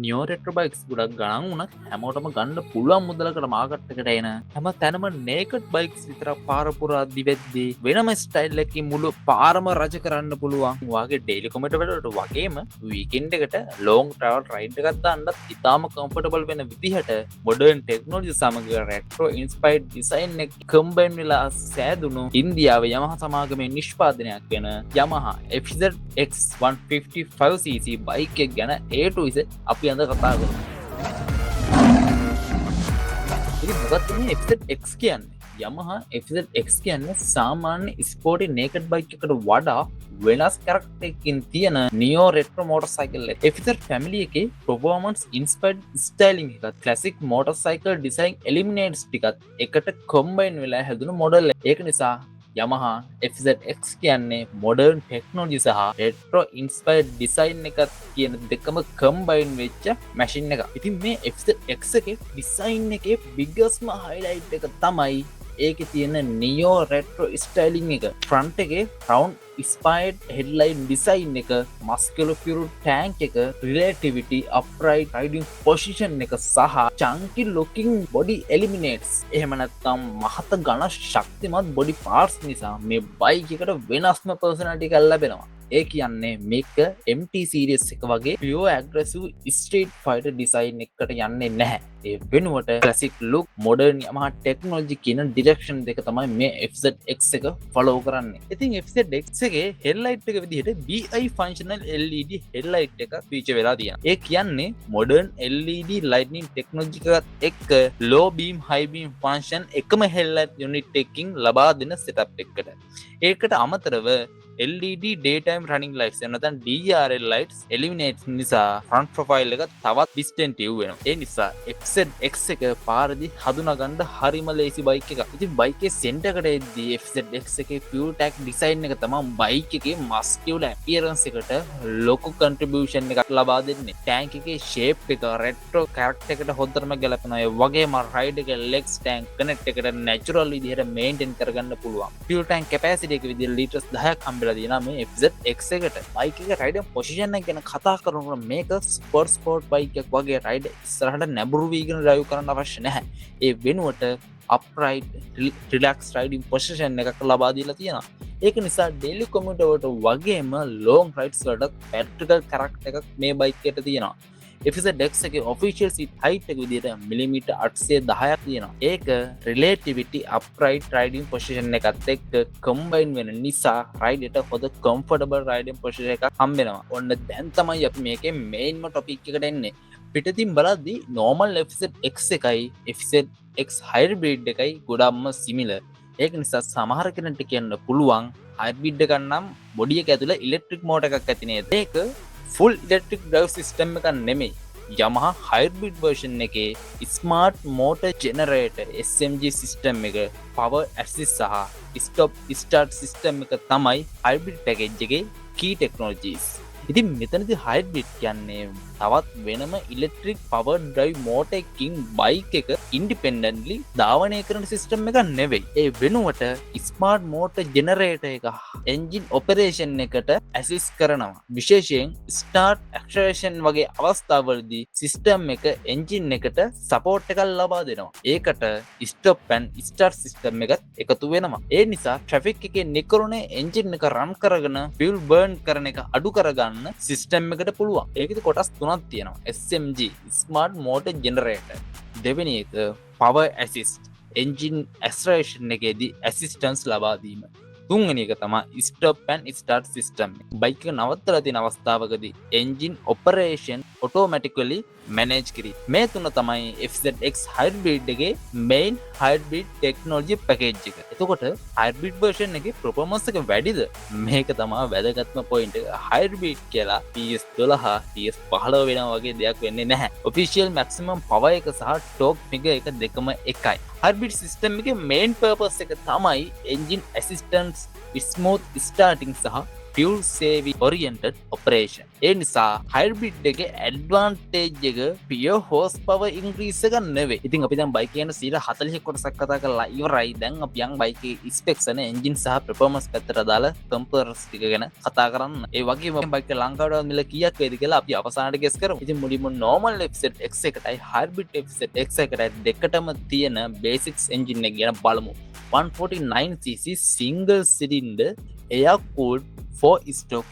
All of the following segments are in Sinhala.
නියෝ රෙට්‍රෝ බයික්ස් ගොඩක් ගණන් වුණත් හැමෝටම ගන්න පුළුවන් මුදලකට මාකට් එකට එන හැම තැනම නේකඩ් බයික්ස් විතරක් පාර පුරා දිවෙද්දී වෙනම ස්ටයිල් එකකින් මුළු පාරම රජ කරන්න පුළුවන්. වාගේ ඩේලි කොමියුටර් වලට වගේම වීකෙන්ඩ් එකට ලොන්ග් ට්‍රැවල් රයිඩ් එකක් දාන්නත් ඉතාම කම්ෆර්ටබල් වෙන විදිහට මොඩර්න් ටෙක්නොලොජි සමග රෙට්‍රෝ ඉන්ස්පයර්ඩ් ඩිසයින් එක කම්බයින් වෙලා සෑදුණු ඉන්දියාවේ යමහා සමාගමේ නිෂ්පාදනයක් වෙන යමහා FZX155cc බයික් එක ගැන A to Z අපි අද කතා කරමු. ඉතින් මොකක්ද මේ FZX කියන්නේ? Yamaha FZX කියන්නේ සාමාන්‍ය ස්පෝර්ටි නේකඩ් බයික් එකට වඩා වෙනස් කැරක්ටර් එකකින් තියෙන නියෝ රෙට්‍රෝ මෝටර්සයිකල් එක. FZ ෆැමිලි එකේ performance inspired styling එකත් classic motorcycle design eliminates ටිකත් එකට combine වෙලා හැදුණු මොඩල් එක. ඒක නිසා Yamaha FZX කියන්නේ modern technology සහ retro inspired design එකක් කියන දෙකම combine වෙච්ච machine එකක්. ඉතින් මේ FZX එකේ design එකේ biggest highlight එක තමයි ඒකේ තියෙන neo retro styling එක. front එකේ round inspired headline design එක, muscular fuel tank එක, relativity upright riding position එක සහ chunky looking body eliminates. එහෙම නැත්නම් මහත ඝන ශක්තිමත් body parts නිසා මේ බයික් එකට වෙනස්ම personality එකක් ලැබෙනවා. ඒ කියන්නේ මේක MT series එක වගේ pure aggressive street fighter design එකකට යන්නේ නැහැ. ඒ වෙනුවට classic look, modern Yamaha technology කියන direction දෙක තමයි මේ FZX එක follow කරන්නේ. ඉතින් FZX එකේ headlight එක විදිහට BI functional LED headlight එක feature වෙලා තියෙනවා. ඒ කියන්නේ modern LED lighting technology එකත් එක්ක low beam, high beam function එකම headlight unit එකකින් ලබා දෙන setup එකකට. ඒකට අමතරව LED daytime running lights එනතන් DRL lights eliminates නිසා front profile එක තවත් distinctive වෙනවා. ඒ නිසා FZX එක පාරදී හඳුනාගන්න හරිම ලේසි බයික් එකක්. ඉතින් බයික් එකේ center එකට එද්දී FZX එකේ fuel tank design එක තමයි බයික් එකේ muscular appearance එකට ලොකු contribution එකක් ලබා දෙන්නේ. tank එකේ shape එක retro character එකට හොඳටම ගැලපෙනවා. ඒ වගේම ride එකේ legs tank connect එකට natural විදිහට maintain කරගන්න පුළුවන්. fuel tank capacity එක විදිහට liters 10ක් තියෙනවා මේ FZX එකට. බයික් එක රයිඩින් පොසිෂන් එක ගැන කතා කරනකොට මේක ස්පෝර්ට් බයික් එකක් වගේ රයිඩ් ඉස්සරහට නැඹුරු වීගෙන ඩ්‍රයිව් කරන්න අවශ්‍ය නැහැ. ඒ වෙනුවට upright relaxed riding position එකක් ලබා දීලා තියෙනවා. ඒක නිසා daily commute වලට වගේම long rides වලට practical character එකක් මේ බයික් එකට තියෙනවා. FZX එකේ official seat height එක විදිහට මිලිමීටර් 810ක් තියෙනවා. ඒක relativity upright riding position එකත් එක්ක combine වෙන නිසා ride එකට හොඳ comfortable riding position එකක් හම්බෙනවා. ඔන්න දැන් තමයි අපි මේකේ main topic එකට එන්නේ. පිටතින් බලද්දී normal FZX එකයි FZX hybrid එකයි ගොඩක්ම similar. ඒක නිසා සමහර කෙනෙක්ට කියන්න පුළුවන් hybrid එකක් නම් body එක ඇතුලේ electric motor එකක් ඇති නේද? ඒක full electric drive system එකක් නෙමෙයි. Yamaha hybrid version එකේ smart motor generator SMG system එක, power assist සහ stop start system එක තමයි hybrid package එකේ key technologies. ඉතින් මෙතනදී hybrid කියන්නේ තවත් වෙනම electric power drive motor එකකින් bike එක independently ධාවනය කරන system එකක් නෙවෙයි. ඒ වෙනුවට smart motor generator එක engine operation එකට assist කරනවා. විශේෂයෙන් start acceleration වගේ අවස්ථාවලදී system එක engine එකට support එකක් ලබා දෙනවා. ඒකට stop and start system එකත් එකතු වෙනවා. ඒ නිසා traffic එකේ නිකරුණේ engine එක run කරගෙන fuel burn කරන එක අඩු කරගන්න system එකට පුළුවන්. ඒකෙදි කොටස් තුනක් තියෙනවා. SMG Smart Motor Generator. දෙවෙනි එක Power Assist Engine Acceleration එකේදී assistance ලබා දීම. තුන්වෙනි එක තමයි Stop and Start System. Bike එක නවත්තලා තියෙන අවස්ථාවකදී engine operation automatically manage කරයි. මේ තුන තමයි FZX hybrid එකේ main hybrid technology package එක. එතකොට hybrid version එකේ performance එක වැඩිද? මේක තමයි වැදගත්ම point එක. hybrid කියලා PS12 PS15 වෙනවා වගේ දෙයක් වෙන්නේ නැහැ. official maximum power එක සහ torque figure එක දෙකම එකයි. hybrid system එකේ main purpose එක තමයි engine assistance, smooth starting සහ fuel saving oriented operation. ඒ නිසා hybrid එකේ advantage එක pure horsepower increase එක නෙවෙයි. ඉතින් අපි දැන් බයික් කියන 140 කොටසක් කතා කරලා ඉවරයි. දැන් අපි යන් බයික් එකේ specs and engine සහ performance පැත්තට දාලා comparison ටික ගැන කතා කරන්න. ඒ වගේම බයික් එක ලංකාවට මිල කීයක් වේද කියලා අපි අවසානට guess කරමු. ඉතින් මුලින්ම normal FZX එකටයි hybrid FZX එකටයි දෙකටම තියෙන basics engine එක ගැන බලමු. 149cc single cylinder air cooled 4-stroke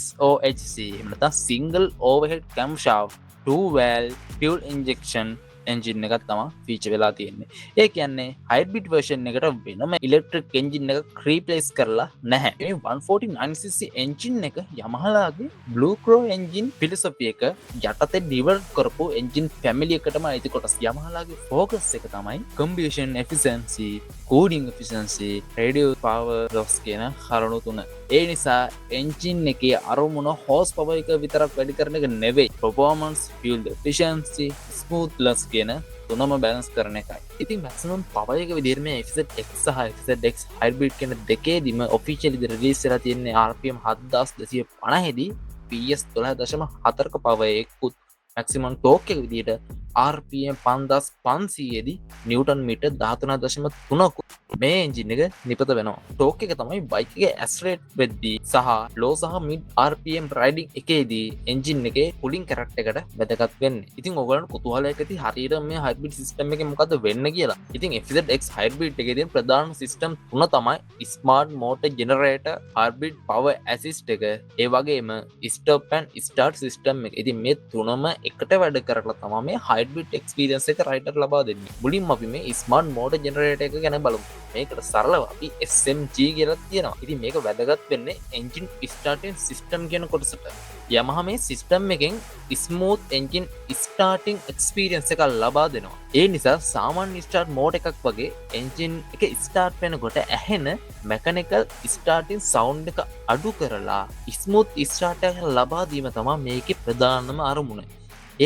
SOHC නැත්නම් single overhead camshaft 2-valve fuel injection engine එකක් තමයි feature වෙලා තියෙන්නේ. ඒ කියන්නේ hybrid version එකට වෙනම electric engine එකක් replace කරලා නැහැ. මේ 149cc engine එක Yamaha ලාගේ Blue Crow engine philosophy එක යටතේ develop කරපු engine family එකටම අයිති කොටස්. Yamaha ලාගේ focus එක තමයි combustion efficiency, cooling efficiency, radio power loss කියන කරුණු තුන. ඒ නිසා engine එකේ අරමුණ horsepower එක විතරක් වැඩි කරන එක නෙවෙයි. performance, fuel efficiency, smoothness කියන තුනම බැලන්ස් කරන එකයි. ඉතින් maximum power එක විදිහට මේ FZX සහ FZX hybrid කියන දෙකේදීම officially release වෙලා තියෙන්නේ RPM 7250 දී PS 12.4ක power එකකුත් maximum torque එක විදිහට RPM 5500 දී නිව්ටන් මීටර් 13.3ක මේ එන්ජින් එක නිපත වෙනවා. ටෝක් එක තමයි බයික් එකේ ඇස්ලරේට් වෙද්දී සහ ලෝ සහ මිඩ් RPM රයිඩින් එකේදී එන්ජින් එකේ කුලින් කැරක්ටර් එකට වැදගත් වෙන්නේ. ඉතින් ඔයගොල්ලන්ට කුතුහලයක් ඇති හරියට මේ හයිබ්‍රිඩ් සිස්ටම් එකේ මොකද වෙන්න කියලා. ඉතින් FZX හයිබ්‍රිඩ් එකේ තියෙන ප්‍රධාන සිස්ටම් තුන තමයි smart motor generator, hybrid power assist එක, ඒ වගේම ස්ටොප් ඇන්ඩ් ස්ටාර්ට් සිස්ටම් එක. ඉතින් මේ තුනම එකට වැඩ කරලා තමයි මේ hybrid experience එක රයිඩර් ලබා දෙන්නේ. මුලින්ම අපි මේ smart motor generator එක ගැන බලමු. මේකට සරලව අපි SMG කියලා තියෙනවා. ඉතින් මේක වැදගත් වෙන්නේ engine starting system කියන කොටසට. Yamaha මේ system එකෙන් smooth engine starting experience එකක් ලබා දෙනවා. ඒ නිසා සාමාන්‍ය start mode එකක් වගේ engine එක start වෙනකොට ඇහෙන mechanical starting sound එක අඩු කරලා smooth start එක ලබා දීම තමයි මේකේ ප්‍රධානම අරමුණ.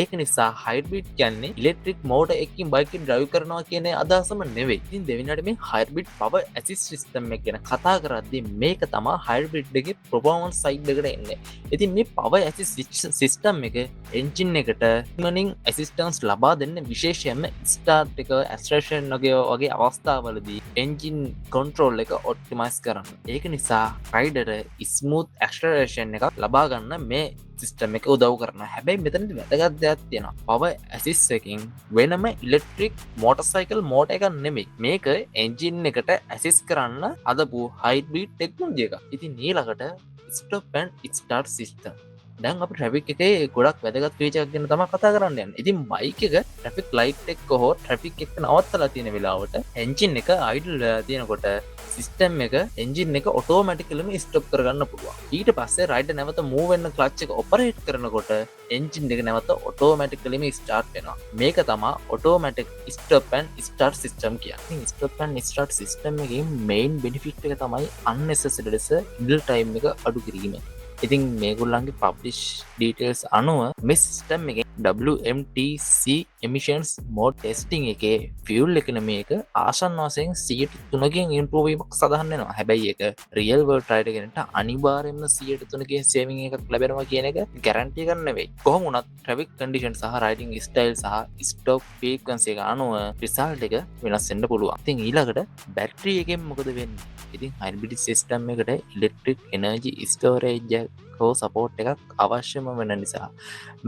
ඒක නිසා හයිබ්‍රිඩ් කියන්නේ ඉලෙක්ට්‍රික් මෝටර් එකකින් බයික් එක ඩ්‍රයිව් කරනවා කියන අදහසම නෙවෙයි. ඉතින් දෙවෙනියට මේ හයිබ්‍රිඩ් පවර් ඇසිස්ට් සිස්ටම් එක ගැන කතා කරද්දී මේක තමයි හයිබ්‍රිඩ් එකේ performance side එකට එන්නේ. ඉතින් මේ පවර් ඇසිස්ට් සිස්ටම් එක එන්ජින් එකට ටර්නින් ඇසිස්ටන්ස් ලබා දෙන්න විශේෂයෙන්ම ස්ටාර්ට් එක ඇක්සලරේෂන් වගේ අවස්ථාවලදී එන්ජින් කන්ට්‍රෝල් එක ඔප්ටිමයිස් කරන්න. ඒක නිසා රයිඩර් ස්මූත් ඇක්සලරේෂන් එකක් ලබා ගන්න මේ සිස්ටම් එක උදව් කරනවා. හැබැයි මෙතනදී වැදගත් දෙයක් තියෙනවා. පවර් ඇසිස්ට් එකකින් වෙනම ඉලෙක්ට්‍රික් මෝටර්සයිකල් මෝටර් එකක් නෙමෙයි. මේක එන්ජින් එකට ඇසිස්ට් කරන්න හදපු හයිබ්‍රිඩ් ටෙක්නොලොජි එකක්. ඉතින් ඊළඟට ස්ටොප් ඇන්ඩ් ස්ටාර්ට් සිස්ටම්. දැන් අපි ට්‍රැෆික් එකේ ගොඩක් වැදගත් ෆීචර් එකක් ගැන තමයි කතා කරන්න යන්නේ. ඉතින් බයික් එක ට්‍රැෆික් ලයිට් එක හෝ ට්‍රැෆික් එක නවත්තලා තියෙන වෙලාවට එන්ජින් එක අයිඩල් වෙලා තියෙනකොට සිස්ටම් එක එන්ජින් එක ඔටෝමැටිකලිම ස්ටොප් කරගන්න පුළුවන්. ඊට පස්සේ රයිඩර් නැවත මූව් වෙන්න ක්ලච් එක ඔපරේට් කරනකොට එන්ජින් එක නැවත ඔටෝමැටිකලිම ස්ටාර්ට් වෙනවා. මේක තමයි automatic stop and start system කියන්නේ. ස්ටොප් ඇන්ඩ් ස්ටාර්ට් සිස්ටම් එකේ මේන් බෙනිෆිට් එක තමයි unnecessary ලෙස idle time එක අඩු කිරීම. ඉතින් මේගොල්ලන්ගේ පබ්ලිෂ් ඩීටේල්ස් අනුව මේ සිස්ටම් එකේ WMTC emissions mode testing එකේ fuel economy එක ආසන්න වශයෙන් 3%කින් improve වීමක් සඳහන් වෙනවා. හැබැයි ඒක real world rider කෙනෙක්ට අනිවාර්යයෙන්ම 3%කින් saving එකක් ලැබෙනවා කියන එක guarantee එකක් නෙවෙයි. කොහොම වුණත් traffic condition සහ riding style සහ stop frequency එක අනුව result එක වෙනස් වෙන්න පුළුවන්. ඉතින් ඊළඟට battery එකෙන් මොකද වෙන්නේ? ඉතින් hybrid system එකට electric energy storage හෝ support එකක් අවශ්‍යම වෙන නිසා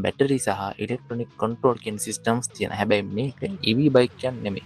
බැටරි සහ electronic control කියන systems තියෙන. හැබැයි මේක EV bike කියන්නේ නෙමෙයි.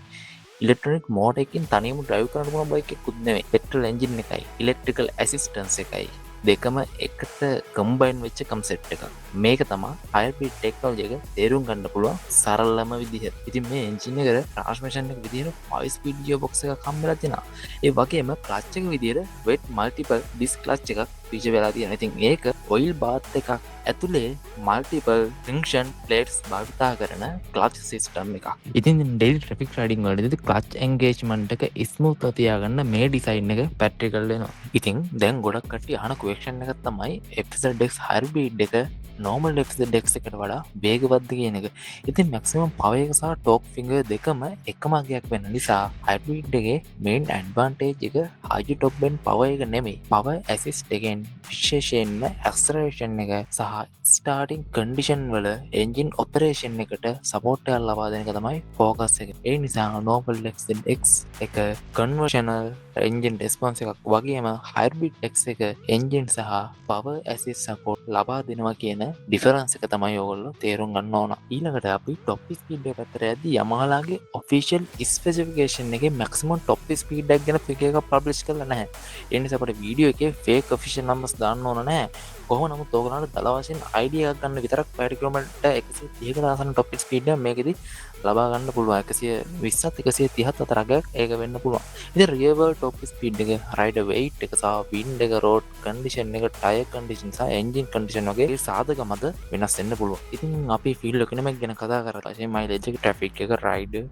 electronic motor එකකින් තනියම drive කරන්න පුළුවන් bike එකකුත් නෙමෙයි. petrol engine එකයි electrical assistance එකයි දෙකම එකට combine වෙච්ච concept එකක්. මේක තමයි hybrid technology එක තේරුම් ගන්න පුළුවන් සරලම විදිහ. ඉතින් මේ engine එකට transmission එක විදිහට 5 speed gearbox එකක් හම්බෙලා තියෙනවා. ඒ වගේම clutch එක විදිහට wet multiple disc clutch එකක් feature වෙලා තියෙනවා. ඉතින් ඒක oil bath එකක් ඇතුලේ multiple function plates භාවිතා කරන clutch system එකක්. ඉතින් daily traffic riding වලදී clutch engagement එක smooth තියාගන්න මේ design එක practical වෙනවා. ඉතින් දැන් ගොඩක් කට්ටිය අහන question එකක් තමයි FZX hybrid එක normal FZX එකට වඩා වේගවත්ද කියන එක. ඉතින් maximum power එක සහ torque finger දෙකම එකම අගයක් වෙන නිසා hybrid එකේ main advantage එක high top end power එක නෙමෙයි. power assist එකෙන් විශේෂයෙන්ම acceleration එක සහ starting condition වල engine operation එකට support එකක් ලබා දෙන එක තමයි focus එක. ඒ නිසා normal FZX එක conventional engine response එකක් වගේම hybrid X එක engine සහ power assist support ලබා දෙනවා කියන difference එක තමයි ඔයගොල්ලෝ තේරුම් ගන්න ඕන. ඊළඟට අපි top speed එක පැත්තට යද්දී Yamaha ලාගේ official specification එකේ maximum top speed එක ගැන figure එකක් publish කරලා නැහැ. ඒ නිසා අපිට වීඩියෝ එකේ fake official numbers දාන්න ඕන නැහැ. කොහොම නමුත් ඔයගොල්ලන්ට දල වශයෙන් idea එකක් ගන්න විතරක් per kilometer 130කට ආසන්න top speed එක මේකෙදි ලබා ගන්න පුළුවන්. 120ත් 130ත් අතරක් ඒක වෙන්න පුළුවන්. ඉතින් real world top speed එක, rider weight එක සහ wind එක, road condition එක, tire condition සහ engine condition වගේ සාධක මත වෙනස් වෙන්න පුළුවන්. ඉතින් අපි fuel economic ගැන කතා කරලා ඉතින් mileage එක, traffic එක, rider,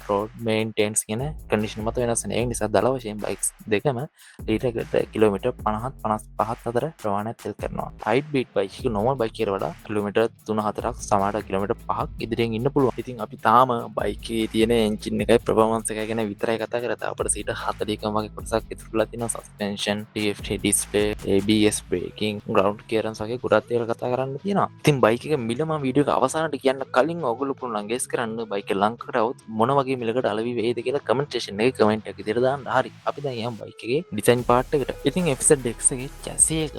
road maintenance කියන condition මත වෙනස් වෙන. ඒ නිසා දල වශයෙන් bikes දෙකම ලීටරයකට කිලෝමීටර් 50ත් 55ත් අතර ප්‍රමාණයක් තෙල් කරනවා. hybrid bike එක normal bike එකට වඩා කිලෝමීටර් 3-4ක් සමහරට කිලෝමීටර් 5ක් ඉදිරියෙන් ඉන්න පුළුවන්. ඉතින් අපි තාම bike එකේ තියෙන engine එකයි performance එකයි ගැන විතරයි කතා කරලා අපිට සීට 40කම වගේ කොටසක් ඉතුරුලා තියෙනවා. suspension, TFT display, ABS braking, ground clearance වගේ ගොඩක් දේවල් කතා කරන්න තියෙනවා. ඉතින් bike එක මිල මම වීඩියෝ එක අවසානට කියන්න කලින් ඔයගොල්ලෝ පුළුවන් guess කරන්න bike එක ලංකාවට આવොත් මොන වගේ මිලකට අලවි වෙයිද කියලා comment section එකේ comment එකක් විදිහට දාන්න. හරි. අපි දැන් යමු bike එකේ design part එකට. ඉතින් FZX එකේ chassis එක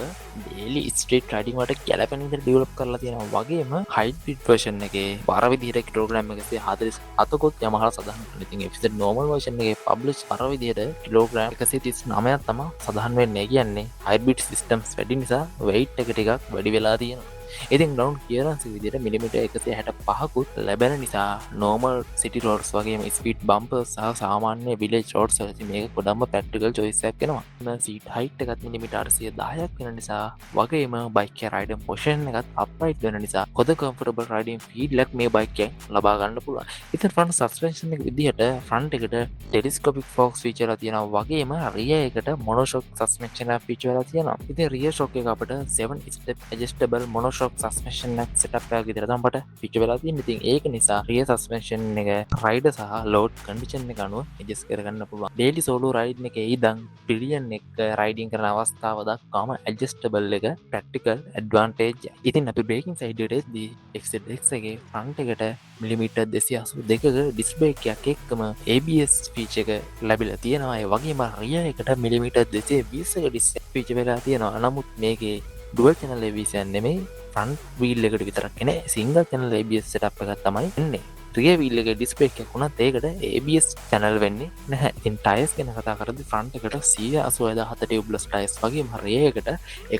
daily street riding වලට ගැලපෙන විදිහට develop කරලා තියෙනවා. වගේම hybrid version එකේ බර විදිහට කිලෝග්‍රෑම් 147කොත් Yamaha සඳහන් කරනවා. ඉතින් FZ normal version එකේ publish බර විදිහට කිලෝග්‍රෑම් 139ක් තමයි සඳහන් වෙන්නේ. කියන්නේ hybrid systems වැඩි නිසා weight එක ටිකක් වැඩි වෙලා තියෙනවා. ඉතින් ground clearance විදිහට මිලිමීටර් 165කුත් ලැබෙන නිසා normal city roads වගේම speed bumpers සහ සාමාන්‍ය village roads වලදී මේක ගොඩක්ම practical choice එකක් වෙනවා. seat height එකත් මිලිමීටර් 110ක් වෙන නිසා වගේම bike rider position එකත් upright වෙන නිසා හොඳ comfortable riding feel එකක් මේ bike එකෙන් ලබා ගන්න පුළුවන්. ඉතින් front suspension එක විදිහට front එකට telescopic forks feature එකක් තියෙනවා. වගේම rear එකට monoshock suspension එකක් feature එකක් තියෙනවා. ඉතින් rear shock එක අපිට 7 step adjustable monoshock suspension එක setup එකක් විදිහට තමයි අපට feature වෙලා තියෙන්නේ. ඉතින් ඒක නිසා rear suspension එක rider සහ load condition එක අනුව adjust කරගන්න පුළුවන්. daily solo riding එකේ ඉඳන් pillion එක riding කරන අවස්ථාව දක්වාම adjustable එක practical advantage. ඉතින් අපි braking side එකට එද්දී FZX එකේ front එකට මිලිමීටර් 282ක disc brake එකක් එක්කම ABS feature එක ලැබිලා තියෙනවා. ඒ වගේම rear එකට මිලිමීටර් 220ක disc feature වෙලා තියෙනවා. නමුත් මේකේ dual channel ABS නෙමෙයි front wheel එකට විතරක් එන single channel ABS setup එකක් තමයි එන්නේ. rear wheel එකේ disc brake එකක් උනත් ඒකට ABS channel වෙන්නේ නැහැ. ඉතින් tires ගැන කතා කරද්දී front එකට 187 tubeless tires වගේම rear එකට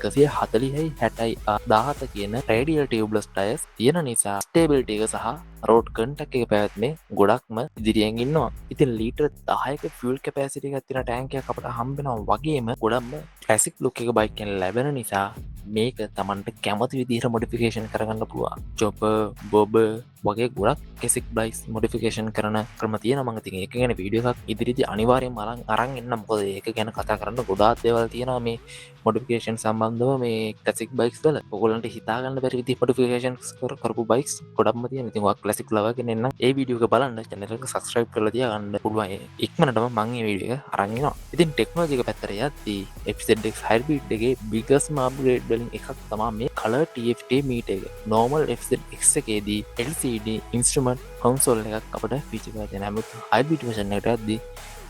140යි 60යි 17 කියන radial tubeless tires තියෙන නිසා stability එක සහ road contact එක පැවැත්මේ ගොඩක්ම ඉදිරියෙන් ඉන්නවා. ඉතින් ලීටර් 10ක fuel capacity එකක් තියෙන ටැංක් එකක් අපිට හම්බ වෙනවා. වගේම ගොඩක්ම classic look එක bike එකෙන් ලැබෙන නිසා මේක Tamanට කැමති විදිහට modification කරගන්න පුළුවන්. chopper, bobber වගේ ගොඩක් classic bikes modification කරන ක්‍රම තියෙනවා. මම ඉතින් ඒක ගැන වීඩියෝ එකක් ඉදිරියේදී අනිවාර්යයෙන්ම අරන් එන්න. මොකද ඒක ගැන කතා කරන්න ගොඩාක් දේවල් තියෙනවා මේ modification සම්බන්ධව මේ classic bikes වල. ඔයගොල්ලන්ට හිතා ගන්න බැරි විදිහ modifications කරපු bikes ගොඩක්ම තියෙනවා. ඉතින් ඔයා classic lover කෙනෙක් නම් ඒ වීඩියෝ එක බලන්න channel එක subscribe කරලා තියාගන්න පුළුවන්. ඉක්මනටම මම මේ වීඩියෝ එක අරන් එනවා. ඉතින් technology එක පැත්තට යද්දී FZX hybrid එකේ biggest upgrade වලින් එකක් තමයි මේ color TFT meter එක. normal FZX එකේදී LCD instrument console එකක් අපිට feature කරලා තියෙනවා. නමුත් hybrid version එකට යද්දී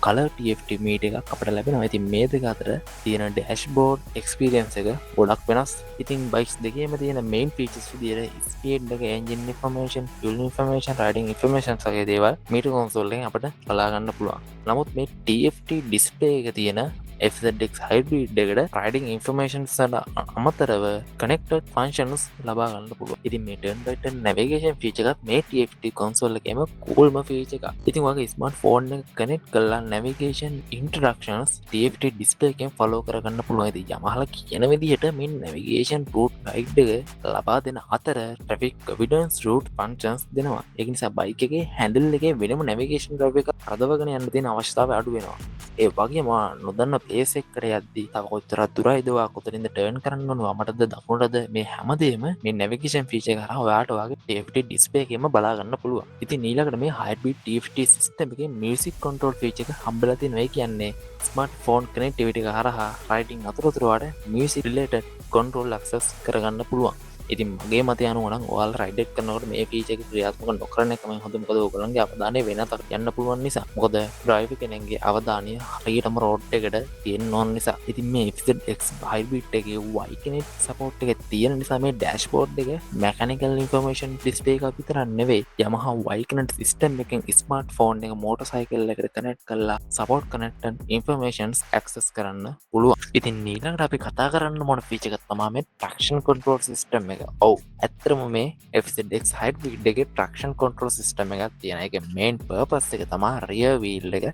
color TFT meter එකක් අපිට ලැබෙනවා. ඉතින් මේ දෙක අතර තියෙන dashboard experience එක ගොඩක් වෙනස්. ඉතින් bikes දෙකේම තියෙන main features විදිහට speed එක, engine information, fuel information, riding information වගේ දේවල් meter console එකෙන් අපිට බලා ගන්න පුළුවන්. නමුත් මේ TFT display එක තියෙන FZX hybrid එකට riding information වලට අමතරව connected functions ලබා ගන්න පුළුවන්. ඉතින් මේ turn by turn navigation feature එකත් මේ TFT console එකේම coolම feature එකක්. ඉතින් ඔයාගේ smartphone එක connect කරලා navigation instructions TFT display එකෙන් follow කරගන්න පුළුවන්. ඉතින් Yamaha කියන විදිහට මේ navigation route guide එක ලබා දෙන අතර traffic evidence route functions දෙනවා. ඒක නිසා bike එකේ handle එකේ වෙනම navigation drive එක හදවගෙන යන්න තියෙන අවශ්‍යතාවය අඩු වෙනවා. ඒ වගේම නොදන්න ප්ලේස් එකට යද්දී තව කොච්චරක් දුරයිද ඔයා කොතනින්ද ටර්න් කරන්න ඕන වමටද දකුණටද මේ හැමදේම මේ නැවිගේෂන් ෆීචර් එක කරා ඔයාට ඔයාගේ TFT ඩිස්ප්ලේ එකෙන්ම බලා ගන්න පුළුවන්. ඉතින් ඊළඟට මේ හයිබ්‍රිඩ් TFT සිස්ටම් එකේ මියුසික් කන්ට්‍රෝල් ෆීචර් එක හම්බෙලා තියෙනවා. ඒ කියන්නේ ස්මාර්ට්ෆෝන් කනෙක්ටිවිටි එක හරහා රයිටින් අතරතුර ඔයාලට මියුසික් රිලේටඩ් කන්ට්‍රෝල් ඇක්සස් කරගන්න පුළුවන්. ඉතින් මගේ මතය අනුව නම් ඔයාලා රයිඩ් කරනකොට මේ ෆීචර් එක ක්‍රියාත්මක නොකරන එකම හොඳ. මොකද ඔයගොල්ලන්ගේ අවධානය වෙනතකට යන්න පුළුවන් නිසා. මොකද ඩ්‍රයිවර් කෙනෙක්ගේ අවධානය හරියටම රෝඩ් එකට තියෙන්න ඕන නිසා. ඉතින් මේ FZX හයිබ්‍රිඩ් එකේ Y කෙනෙක් සපෝට් එක තියෙන නිසා මේ ඩෑෂ්බෝඩ් එක මැකැනිකල් ඉන්ෆර්මේෂන් ඩිස්ප්ලේ එකක් විතරක් නෙවෙයි Yamaha Y කනෙක්ට් සිස්ටම් එකෙන් ස්මාර්ට්ෆෝන් එක මෝටර්සයිකල් එකට කනෙක්ට් කරලා සපෝට් කනෙක්ටඩ් ඉන්ෆර්මේෂන්ස් ඇක්සස් කරන්න පුළුවන්. ඉතින් ඊළඟට අපි කතා කරන්න මොන ෆීචර් එකක් තමයි මේ ට්‍රැක්ෂන් කන්ට්‍රෝල් සිස්ටම් එක. ඔව් ඇත්තටම මේ FZX හයිබ්‍රිඩ් එකේ ට්‍රැක්ෂන් කන්ට්‍රෝල් සිස්ටම් එකක් තියෙන. ඒකේ මේන් පර්පස් එක තමයි රියර් වීල් එක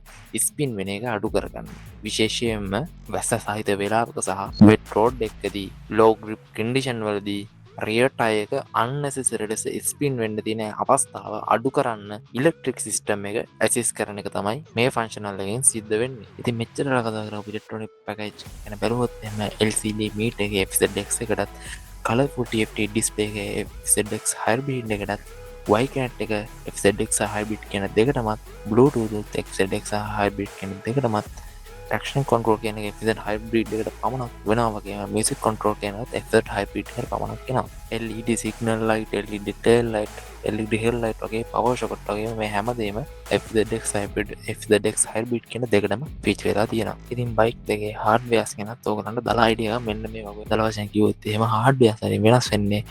ස්පින් වෙන එක අඩු කරගන්න. විශේෂයෙන්ම වැස්ස සහිත වෙලාවක සහ වෙට් රෝඩ් එකකදී ලෝ ග්‍රිප් කන්ඩිෂන් වලදී රියර් ටයර් එක unnecessary ලෙස ස්පින් වෙන්න තියෙන අවස්ථාව අඩු කරන්න ඉලෙක්ට්‍රික් සිස්ටම් එක ඇසිස් කරන එක තමයි මේ ෆන්ක්ෂනල් එකෙන් සිද්ධ වෙන්නේ. ඉතින් මෙච්චර කතා කරපු ඉලෙක්ට්‍රොනික පැකේජ් ගැන බැලුවොත් එහෙම LCD මීටර් එකේ FZX එකටත් කලර්ෆුල් TFT ඩිස්ප්ලේ එකේ FZX හයිබ්‍රිඩ් එකටත් Y කනෙක්ට් එක FZX හයිබ්‍රිඩ් කියන දෙකටමත් Bluetooth FZX හයිබ්‍රිඩ් කියන දෙකටමත් ට්‍රැක්ෂන් කන්ට්‍රෝල් කියන එක FZ හයිබ්‍රිඩ් එකට පමණක් වෙනවා වගේම මියුසික් කන්ට්‍රෝල් කියනත් FZ හයිබ්‍රිඩ් එකට පමණක් වෙනවා. LED signal light, LED tales light, LED හෙල් ලයිට් වගේ පවර් සොකට් වගේ මේ හැමදේම FZX හයිබ්‍රිඩ් FZX හයිබ්‍රිඩ් කියන දෙකටම ෆීචර් වෙලා තියෙනවා. ඉතින් බයික් දෙකේ හાર્ඩ්වෙයාර්ස් ගැනත් ඕගලන්ට දලා අයිඩියා මෙන්න මේ වගේ දල වශයෙන් කිව්වොත් එහෙම හાર્ඩ්වෙයාර්ස් හරි වෙනස් වෙන්නේ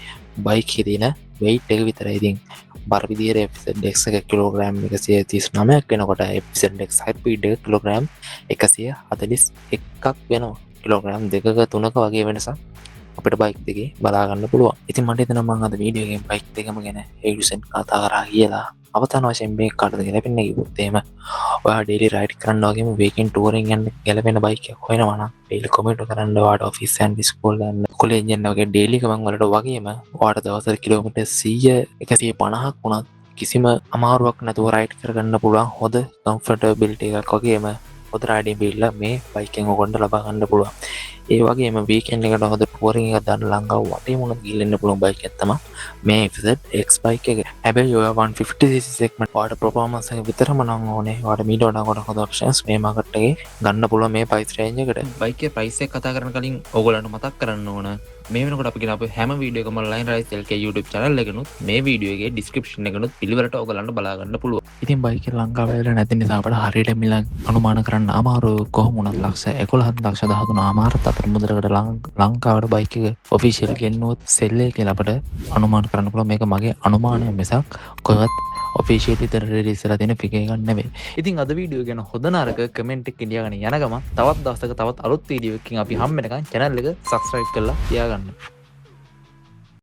බයික් එකේ තියෙන weight එක විතරයි. ඉතින් බර විදියට FZX එක කිලෝග්‍රෑම් 139ක් වෙනකොට FZX හයිබ්‍රිඩ් එක කිලෝග්‍රෑම් 141ක් වෙනවා. කිලෝග්‍රෑම් 2ක 3ක වගේ වෙනසක් අපිට බයික් දෙකේ බලාගන්න පුළුවන්. ඉතින් මට හිතෙනවා මම අද වීඩියෝ එකෙන් බයික් දෙකම ගැන A-to Z කතා කරා කියලා. අවතාන වශයෙන් මේ කාටද ගැලපෙන්නේ කිව්වොත් එහෙම ඔයා ඩේලි රයිඩ් කරන්න වගේම වීකෙන්ඩ් ටූරින් යන්න ගැලපෙන බයික් එකක් හොයනවා නම් ඩේලි කමියුට් කරන්න ඔයාට ඔෆිස් යන්න ස්කූල් යන්න කොලෙජ් යන්න වගේ ඩේලි ගමන් වලට වගේම ඔයාට දවසට කිලෝමීටර් 100 150ක් වුණත් කිසිම අමාරුවක් නැතුව රයිඩ් කරගන්න පුළුවන් හොඳ කම්ෆර්ටබිලිටි එකක් වගේම හොඳ රයිඩින් බිල්ල මේ බයික් එකෙන් ඔයගොල්ලන්ට ලබා ගන්න පුළුවන්. ඒ වගේම වීකෙන්ඩ් එකට හොඳ ටූරින් එකක් දාන්න ලංකාව වටේ මුණ ගිහින් පුළුවන් බයික් එකක් තමයි මේ FZX බයික් එක. හැබැයි ඔය 150cc සෙග්මන්ට් ඔයාලට පර්ෆෝමන්ස් එක විතරම නම් ඕනේ. ඔයාලට මීට වඩා හොඳ ඔප්ෂන්ස් මේ මාකට් එකේ ගන්න පුළුවන් මේ ප්‍රයිස් රේන්ජ් එකට. බයික් එකේ ප්‍රයිස් එක කතා කරන කලින් ඔයගොල්ලන්ට මතක් කරන්න ඕන මේ වෙනකොට අපි ගෙනාපු හැම වීඩියෝ එකම line rice LK YouTube channel එකනොත් මේ වීඩියෝ එකේ description එකනොත් පිළිවෙලට ඔයගොල්ලන්ට බලා ගන්න පුළුවන්. ඉතින් බයික් එක ලංකාවේ වෙලා නැති නිසා අපට හරියට මිල අනුමාන කරන්න අමාරු. කොහොම වුණත් ලක්ෂ 11 ලක්ෂ 13 අමාරත් අතර මුදලකට ලංකාවට බයික් එක ඔෆිෂියල් ගෙන්නුවොත් සෙල් එකේ කියලා අපට අනුමාන කරන්න පුළුවන්. මේක මගේ අනුමානය මිසක් කොහෙවත් ඔෆිෂියල් විතර රිලීස් කරලා තියෙන ෆිගර් එකක් නෙවෙයි. ඉතින් අද වීඩියෝ ගැන හොඳ නරක කමෙන්ට් එකක් ඉඳියාගෙන යන ගමන් තවත් දවසක තවත් අලුත් වීඩියෝ එකකින් අපි හම්බ වෙනකන් channel එක subscribe කරලා තියාගන්න.